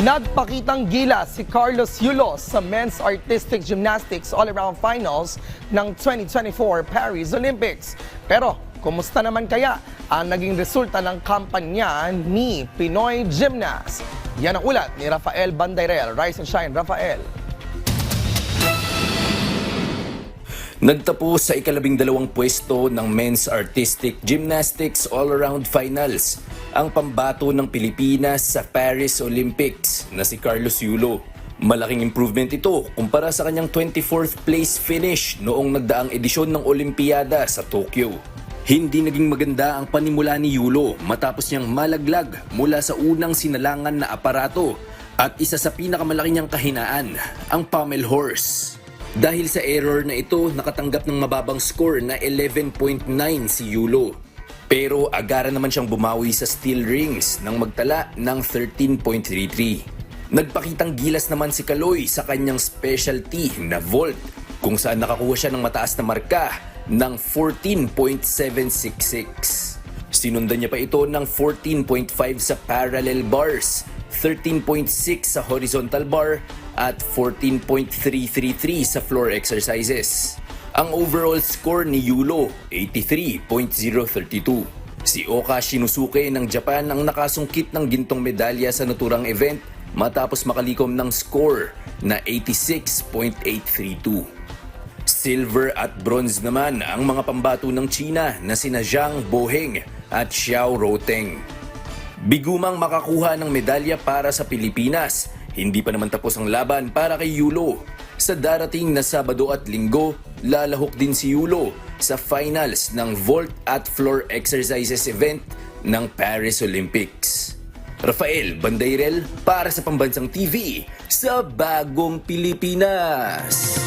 Nagpakitang gilas si Carlos Yulo sa Men's Artistic Gymnastics All-Around Finals ng 2024 Paris Olympics. Pero kumusta naman kaya ang naging resulta ng kampanya ni Pinoy Gymnast? Yan ang ulat ni Rafael Bandairel. Rise and shine, Rafael. Nagtapos sa ika-12 pwesto ng Men's Artistic Gymnastics All-Around Finals ang pambato ng Pilipinas sa Paris Olympics na si Carlos Yulo. Malaking improvement ito kumpara sa kanyang 24th place finish noong nagdaang edisyon ng Olimpiada sa Tokyo. Hindi naging maganda ang panimula ni Yulo matapos niyang malaglag mula sa unang sinalangan na aparato at isa sa pinakamalaking niyang kahinaan, ang pommel horse. Dahil sa error na ito, nakatanggap ng mababang score na 11.9 si Yulo. Pero agaran naman siyang bumawi sa steel rings nang magtala ng 13.33. Nagpakitang gilas naman si Kaloy sa kanyang specialty na vault, kung saan nakakuha siya ng mataas na marka ng 14.766. Sinundan niya pa ito ng 14.5 sa parallel bars, 13.6 sa horizontal bar at 14.333 sa floor exercises. Ang overall score ni Yulo, 83.032. Si Oka Shinosuke ng Japan ang nakasungkit ng gintong medalya sa naturang event matapos makalikom ng score na 86.832. Silver at bronze naman ang mga pambato ng China na sina Zhang Boheng at Xiao Roteng. Bigumang makakuha ng medalya para sa Pilipinas. Hindi pa naman tapos ang laban para kay Yulo. Sa darating na Sabado at Linggo, lalahok din si Yulo sa finals ng vault at floor exercises event ng Paris Olympics. Rafael Bandairel para sa Pambansang TV sa Bagong Pilipinas.